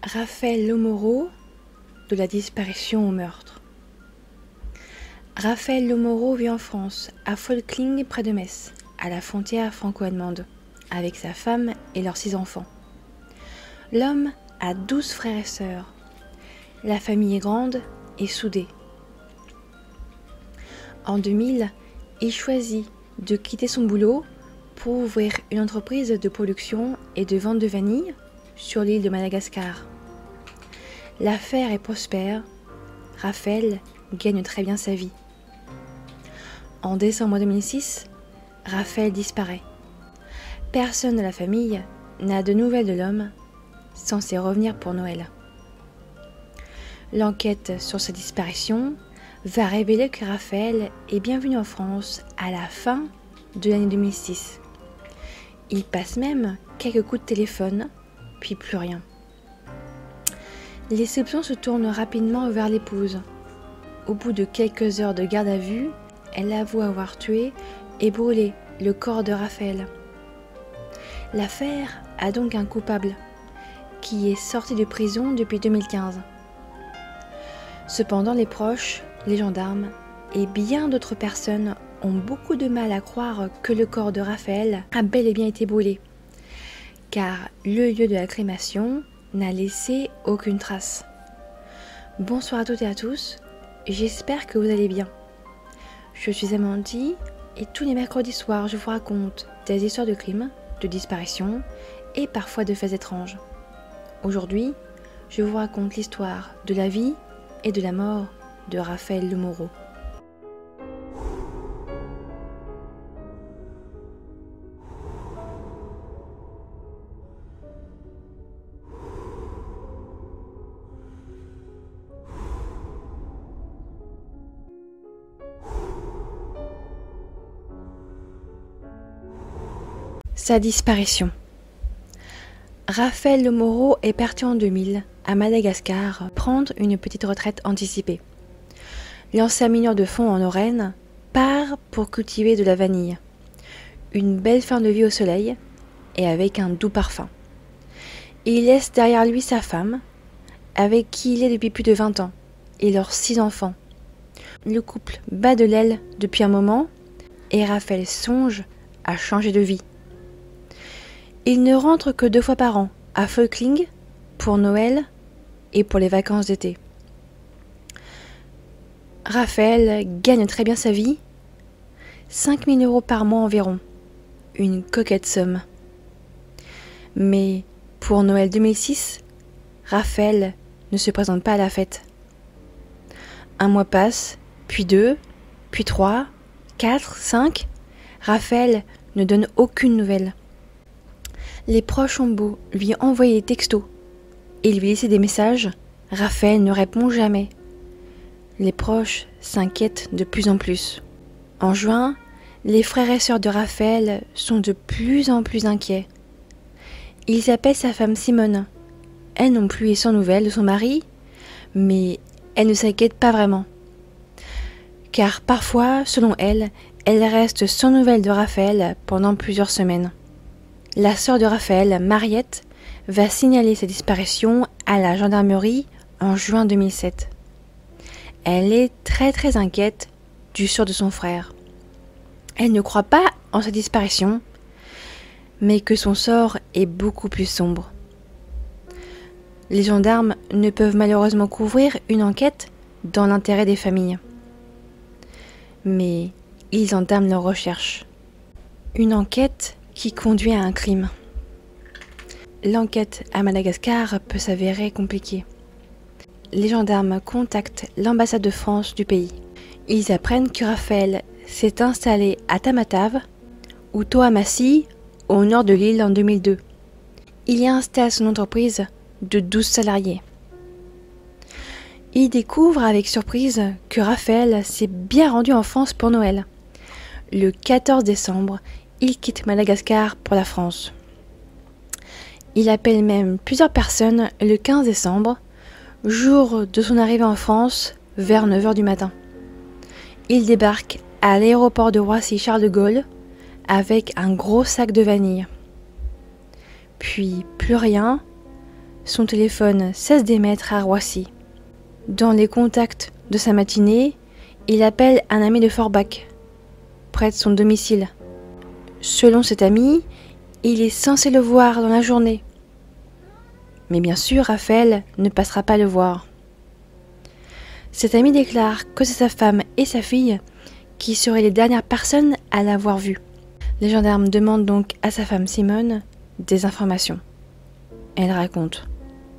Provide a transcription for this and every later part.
Raphaël Lomoro, de la disparition au meurtre. Raphaël Lomoro vit en France, à Folkling près de Metz, à la frontière franco-allemande, avec sa femme et leurs 6 enfants. L'homme a 12 frères et sœurs. La famille est grande et soudée. En 2000, il choisit de quitter son boulot pour ouvrir une entreprise de production et de vente de vanille sur l'île de Madagascar. L'affaire est prospère. Raphaël gagne très bien sa vie. En décembre 2006, Raphaël disparaît. Personne de la famille n'a de nouvelles de l'homme, censé revenir pour Noël. L'enquête sur sa disparition va révéler que Raphaël est bien venu en France à la fin de l'année 2006. Il passe même quelques coups de téléphone, puis plus rien. Les soupçons se tournent rapidement vers l'épouse. Au bout de quelques heures de garde à vue, elle avoue avoir tué et brûlé le corps de Raphaël. L'affaire a donc un coupable, qui est sorti de prison depuis 2015. Cependant, les proches, les gendarmes et bien d'autres personnes ont beaucoup de mal à croire que le corps de Raphaël a bel et bien été brûlé, car le lieu de la crémation n'a laissé aucune trace. Bonsoir à toutes et à tous, j'espère que vous allez bien. Je suis Amandie et tous les mercredis soirs je vous raconte des histoires de crimes, de disparitions et parfois de faits étranges. Aujourd'hui, je vous raconte l'histoire de la vie et de la mort de Raphaël Lomoro. Sa disparition. Raphaël Lomoro est parti en 2000 à Madagascar prendre une petite retraite anticipée. L'ancien mineur de fond en Lorraine part pour cultiver de la vanille. Une belle fin de vie au soleil et avec un doux parfum. Il laisse derrière lui sa femme, avec qui il est depuis plus de 20 ans, et leurs 6 enfants. Le couple bat de l'aile depuis un moment et Raphaël songe à changer de vie. Il ne rentre que 2 fois par an, à Folkling, pour Noël et pour les vacances d'été. Raphaël gagne très bien sa vie, 5 000 € par mois environ, une coquette somme. Mais pour Noël 2006, Raphaël ne se présente pas à la fête. Un mois passe, puis 2, puis 3, 4, 5, Raphaël ne donne aucune nouvelle. Les proches ont beau lui envoyer des textos et lui laisser des messages, Raphaël ne répond jamais. Les proches s'inquiètent de plus en plus. En juin, les frères et sœurs de Raphaël sont de plus en plus inquiets. Ils appellent sa femme Simone. Elle non plus est sans nouvelles de son mari, mais elle ne s'inquiète pas vraiment. Car parfois, selon elle, elle reste sans nouvelles de Raphaël pendant plusieurs semaines. La sœur de Raphaël, Mariette, va signaler sa disparition à la gendarmerie en juin 2007. Elle est très inquiète du sort de son frère. Elle ne croit pas en sa disparition, mais que son sort est beaucoup plus sombre. Les gendarmes ne peuvent malheureusement couvrir une enquête dans l'intérêt des familles. Mais ils entament leur recherche. Une enquête qui conduit à un crime. L'enquête à Madagascar peut s'avérer compliquée. Les gendarmes contactent l'ambassade de France du pays. Ils apprennent que Raphaël s'est installé à Tamatave ou Toamassi, au nord de l'île en 2002. Il y installe son entreprise de 12 salariés. Il découvre avec surprise que Raphaël s'est bien rendu en France pour Noël. Le 14 décembre, il quitte Madagascar pour la France. Il appelle même plusieurs personnes le 15 décembre, jour de son arrivée en France, vers 9 h du matin. Il débarque à l'aéroport de Roissy-Charles de Gaulle avec un gros sac de vanille. Puis plus rien, son téléphone cesse d'émettre à Roissy. Dans les contacts de sa matinée, il appelle un ami de Forbach, près de son domicile. Selon cet ami, il est censé le voir dans la journée. Mais bien sûr, Raphaël ne passera pas le voir. Cet ami déclare que c'est sa femme et sa fille qui seraient les dernières personnes à l'avoir vu. Les gendarmes demandent donc à sa femme Simone des informations. Elle raconte.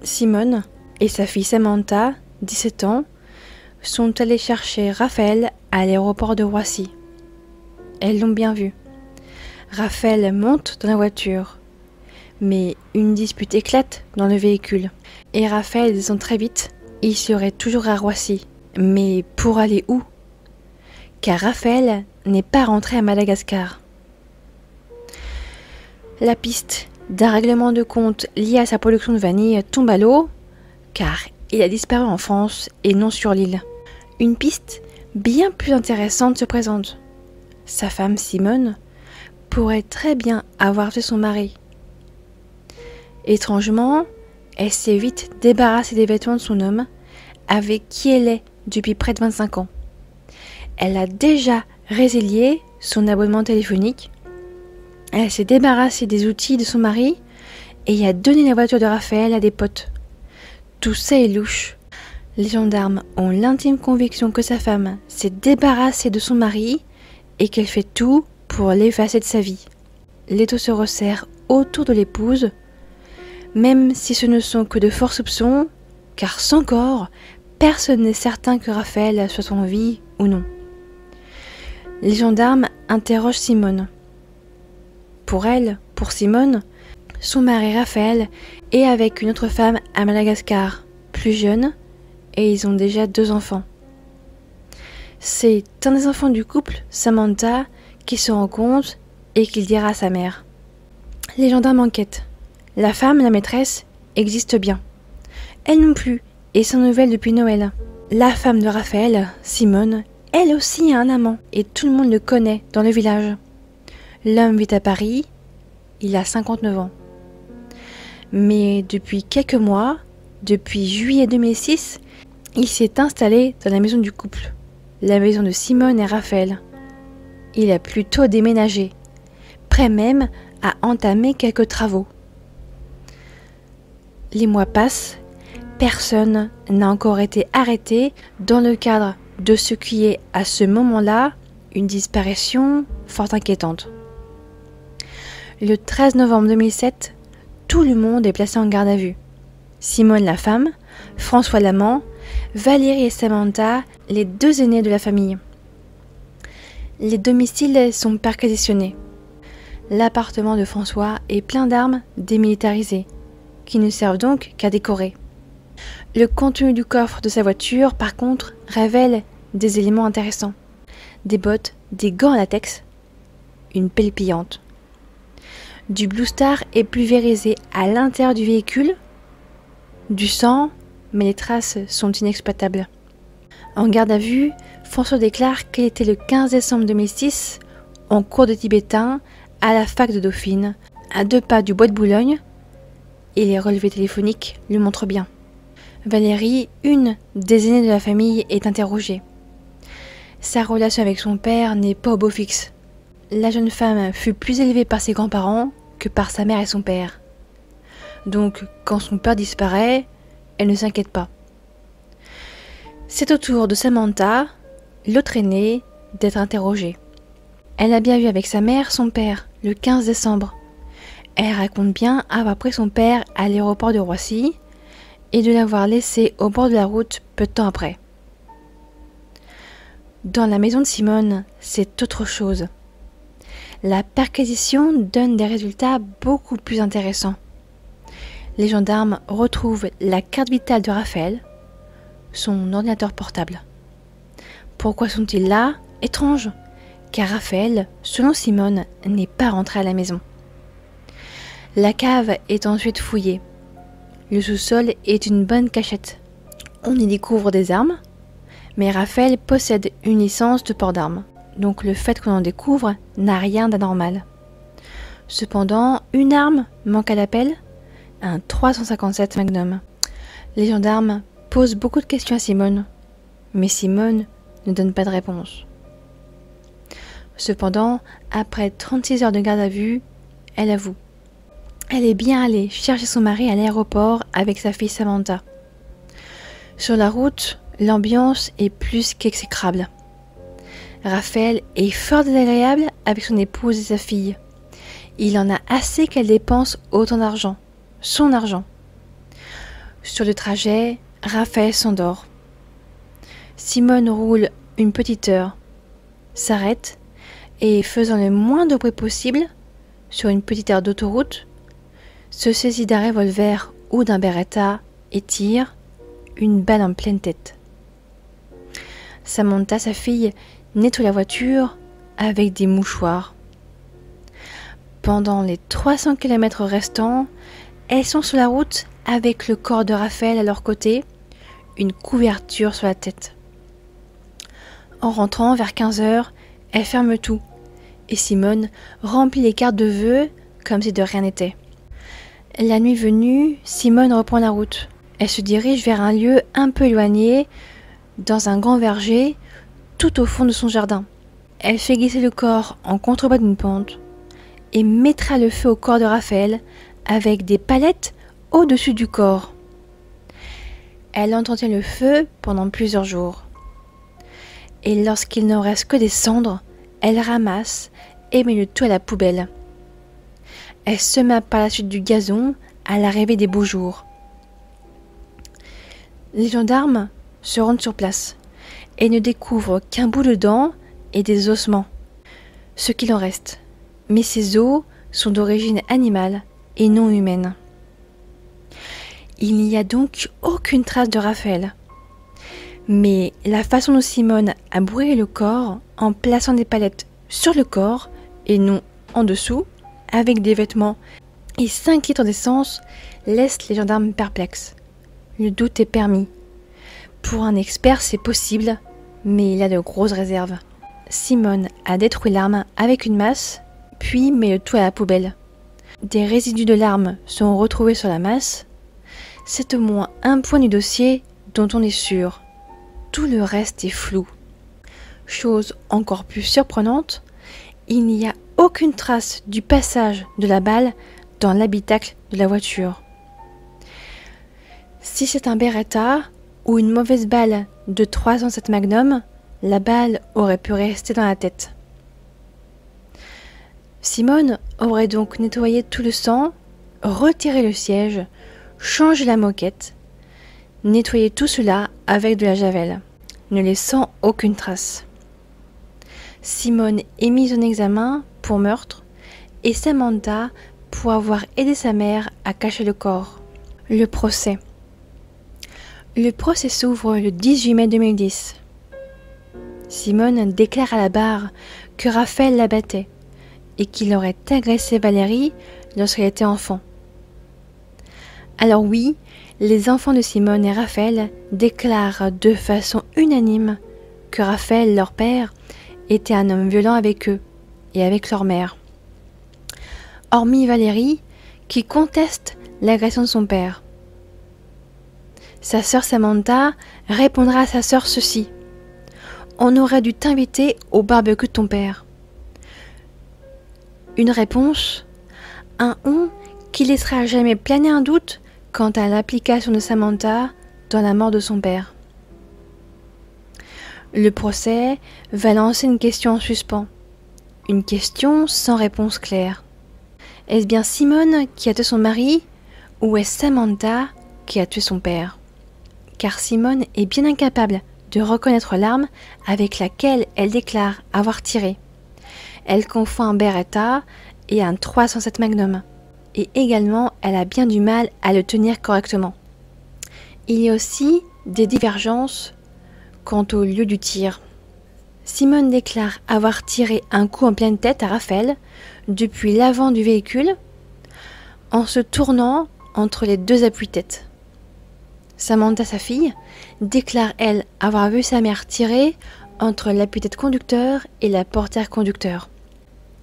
Simone et sa fille Samantha, 17 ans, sont allées chercher Raphaël à l'aéroport de Roissy. Elles l'ont bien vu. Raphaël monte dans la voiture, mais une dispute éclate dans le véhicule. Et Raphaël descend très vite, il serait toujours à Roissy. Mais pour aller où? Car Raphaël n'est pas rentré à Madagascar. La piste d'un règlement de compte lié à sa production de vanille tombe à l'eau, car il a disparu en France et non sur l'île. Une piste bien plus intéressante se présente. Sa femme Simone pourrait très bien avoir tué son mari. Étrangement, elle s'est vite débarrassée des vêtements de son homme, avec qui elle est depuis près de 25 ans. Elle a déjà résilié son abonnement téléphonique, elle s'est débarrassée des outils de son mari et a donné la voiture de Raphaël à des potes. Tout ça est louche. Les gendarmes ont l'intime conviction que sa femme s'est débarrassée de son mari et qu'elle fait tout pour l'effacer de sa vie. L'étau se resserre autour de l'épouse, même si ce ne sont que de forts soupçons, car sans corps, personne n'est certain que Raphaël soit en vie ou non. Les gendarmes interrogent Simone. Pour Simone, son mari Raphaël est avec une autre femme à Madagascar, plus jeune, et ils ont déjà 2 enfants. C'est un des enfants du couple, Samantha, qui se rend compte et qu'il dira à sa mère. Les gendarmes enquêtent. La femme, la maîtresse, existe bien. Elle non plus est sans nouvelles depuis Noël. La femme de Raphaël, Simone, elle aussi a un amant et tout le monde le connaît dans le village. L'homme vit à Paris, il a 59 ans. Mais depuis quelques mois, depuis juillet 2006, il s'est installé dans la maison du couple, la maison de Simone et Raphaël. Il a plutôt déménagé, prêt même à entamer quelques travaux. Les mois passent, personne n'a encore été arrêté dans le cadre de ce qui est à ce moment-là une disparition fort inquiétante. Le 13 novembre 2007, tout le monde est placé en garde à vue. Simone la femme, François l'amant, Valérie et Samantha, les 2 aînés de la famille. Les domiciles sont perquisitionnés. L'appartement de François est plein d'armes démilitarisées, qui ne servent donc qu'à décorer. Le contenu du coffre de sa voiture, par contre, révèle des éléments intéressants. Des bottes, des gants en latex, une pelle pliante. Du Blue Star est pulvérisé à l'intérieur du véhicule, du sang, mais les traces sont inexploitables. En garde à vue, François déclare qu'il était le 15 décembre 2006 en cours de tibétain à la fac de Dauphine, à 2 pas du bois de Boulogne, et les relevés téléphoniques le montrent bien. Valérie, une des aînées de la famille, est interrogée. Sa relation avec son père n'est pas au beau fixe. La jeune femme fut plus élevée par ses grands-parents que par sa mère et son père. Donc, quand son père disparaît, elle ne s'inquiète pas. C'est au tour de Samantha, l'autre aînée, d'être interrogée. Elle a bien vu avec sa mère son père, le 15 décembre. Elle raconte bien avoir pris son père à l'aéroport de Roissy et de l'avoir laissé au bord de la route peu de temps après. Dans la maison de Simone, c'est autre chose. La perquisition donne des résultats beaucoup plus intéressants. Les gendarmes retrouvent la carte vitale de Raphaël, son ordinateur portable. Pourquoi sont-ils là? Étrange, car Raphaël, selon Simone, n'est pas rentré à la maison. La cave est ensuite fouillée. Le sous-sol est une bonne cachette. On y découvre des armes, mais Raphaël possède une licence de port d'armes, donc le fait qu'on en découvre n'a rien d'anormal. Cependant, une arme manque à l'appel, un 357 Magnum. Les gendarmes posent beaucoup de questions à Simone, mais Simone ne donne pas de réponse. Cependant, après 36 heures de garde à vue, elle avoue. Elle est bien allée chercher son mari à l'aéroport avec sa fille Samantha. Sur la route, l'ambiance est plus qu'exécrable. Raphaël est fort désagréable avec son épouse et sa fille. Il en a assez qu'elle dépense autant d'argent, son argent. Sur le trajet, Raphaël s'endort. Simone roule une petite heure, s'arrête et, faisant le moins de bruit possible, sur une petite aire d'autoroute, se saisit d'un revolver ou d'un Beretta et tire une balle en pleine tête. Samantha, sa fille, nettoie la voiture avec des mouchoirs. Pendant les 300 km restants, elles sont sur la route avec le corps de Raphaël à leur côté, une couverture sur la tête. En rentrant vers 15 heures, elle ferme tout et Simone remplit les cartes de vœux comme si de rien n'était. La nuit venue, Simone reprend la route. Elle se dirige vers un lieu un peu éloigné, dans un grand verger, tout au fond de son jardin. Elle fait glisser le corps en contrebas d'une pente et mettra le feu au corps de Raphaël avec des palettes au-dessus du corps. Elle entretient le feu pendant plusieurs jours. Et lorsqu'il ne reste que des cendres, elle ramasse et met le tout à la poubelle. Elle sema par la suite du gazon à l'arrivée des beaux jours. Les gendarmes se rendent sur place et ne découvrent qu'un bout de dent et des ossements, ce qu'il en reste. Mais ces os sont d'origine animale et non humaine. Il n'y a donc aucune trace de Raphaël. Mais la façon dont Simone a brûlé le corps en plaçant des palettes sur le corps et non en dessous, avec des vêtements et 5 litres d'essence, laisse les gendarmes perplexes. Le doute est permis. Pour un expert, c'est possible, mais il a de grosses réserves. Simone a détruit l'arme avec une masse, puis met le tout à la poubelle. Des résidus de l'arme sont retrouvés sur la masse. C'est au moins un point du dossier dont on est sûr. Tout le reste est flou. Chose encore plus surprenante, il n'y a aucune trace du passage de la balle dans l'habitacle de la voiture. Si c'est un Beretta ou une mauvaise balle de 307 Magnum, la balle aurait pu rester dans la tête. Simone aurait donc nettoyé tout le sang, retiré le siège, changé la moquette, nettoyé tout cela avec de la javel, ne laissant aucune trace. Simone est mise en examen pour meurtre et Samantha pour avoir aidé sa mère à cacher le corps. Le procès. Le procès s'ouvre le 18 mai 2010. Simone déclare à la barre que Raphaël la battait et qu'il aurait agressé Valérie lorsqu'elle était enfant. Alors oui, les enfants de Simone et Raphaël déclarent de façon unanime que Raphaël, leur père, était un homme violent avec eux et avec leur mère. Hormis Valérie, qui conteste l'agression de son père. Sa sœur Samantha répondra à sa sœur ceci: « On aurait dû t'inviter au barbecue de ton père. » Une réponse, un « on » qui laissera jamais planer un doute quant à l'implication de Samantha dans la mort de son père. Le procès va lancer une question en suspens, une question sans réponse claire. Est-ce bien Simone qui a tué son mari ou est-ce Samantha qui a tué son père? Car Simone est bien incapable de reconnaître l'arme avec laquelle elle déclare avoir tiré. Elle confond un Beretta et un 307 Magnum. Et également, elle a bien du mal à le tenir correctement. Il y a aussi des divergences quant au lieu du tir. Simone déclare avoir tiré un coup en pleine tête à Raphaël depuis l'avant du véhicule en se tournant entre les deux appuis-têtes. Samantha, sa fille, déclare elle avoir vu sa mère tirer entre l'appui-tête conducteur et la portière conducteur.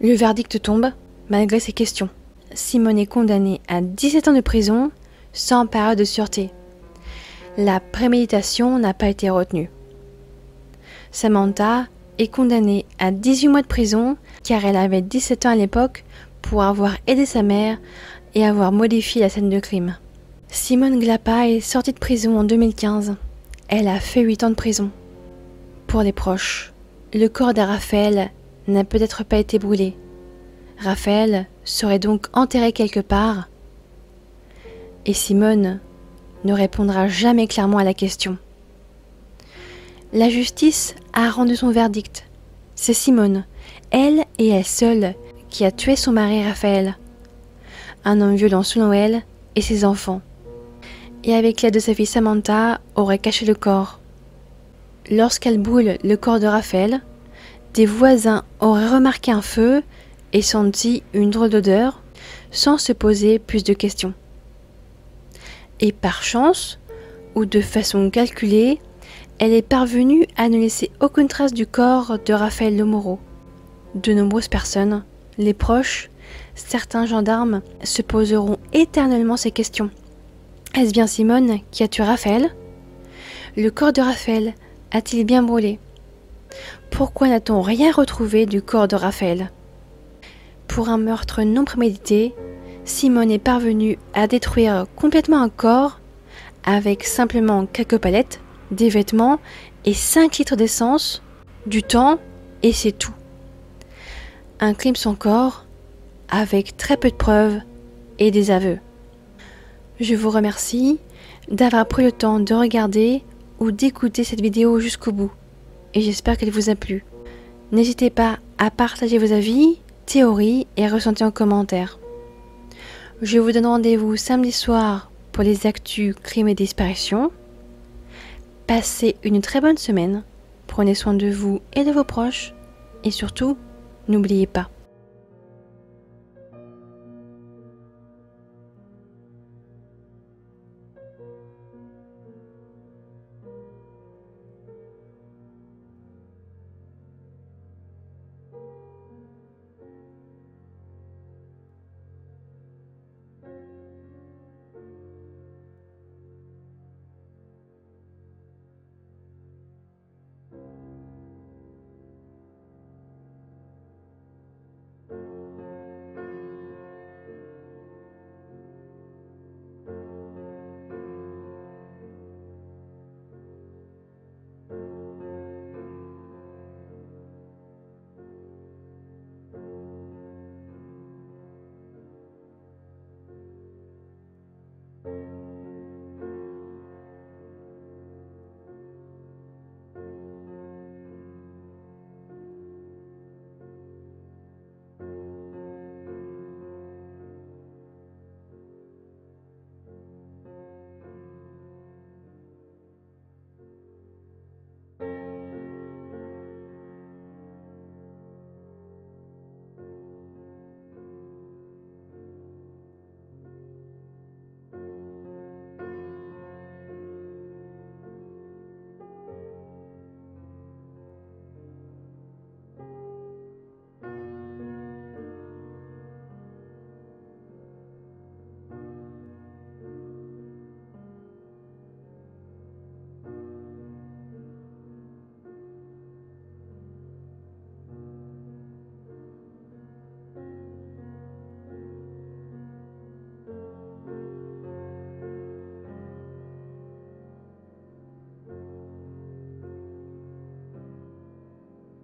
Le verdict tombe malgré ces questions. Simone est condamnée à 17 ans de prison sans période de sûreté. La préméditation n'a pas été retenue. Samantha est condamnée à 18 mois de prison car elle avait 17 ans à l'époque pour avoir aidé sa mère et avoir modifié la scène de crime. Simone Glapa est sortie de prison en 2015. Elle a fait 8 ans de prison. Pour les proches, le corps de Raphaël n'a peut-être pas été brûlé. Raphaël serait donc enterré quelque part et Simone ne répondra jamais clairement à la question. La justice a rendu son verdict. C'est Simone, elle et elle seule, qui a tué son mari Raphaël, un homme violent selon elle et ses enfants, et avec l'aide de sa fille Samantha, aurait caché le corps. Lorsqu'elle brûle le corps de Raphaël, des voisins auraient remarqué un feu et senti une drôle d'odeur, sans se poser plus de questions. Et par chance, ou de façon calculée, elle est parvenue à ne laisser aucune trace du corps de Raphaël Lemoraux. De nombreuses personnes, les proches, certains gendarmes, se poseront éternellement ces questions. Est-ce bien Simone qui a tué Raphaël? Le corps de Raphaël a-t-il bien brûlé? Pourquoi n'a-t-on rien retrouvé du corps de Raphaël? Pour un meurtre non prémédité, Simone est parvenue à détruire complètement un corps avec simplement quelques palettes, des vêtements et 5 litres d'essence, du temps et c'est tout. Un crime sans corps avec très peu de preuves et des aveux. Je vous remercie d'avoir pris le temps de regarder ou d'écouter cette vidéo jusqu'au bout et j'espère qu'elle vous a plu. N'hésitez pas à partager vos avis, théories et ressentis en commentaire. Je vous donne rendez-vous samedi soir pour les actus crimes et disparitions. Passez une très bonne semaine, prenez soin de vous et de vos proches et surtout, n'oubliez pas,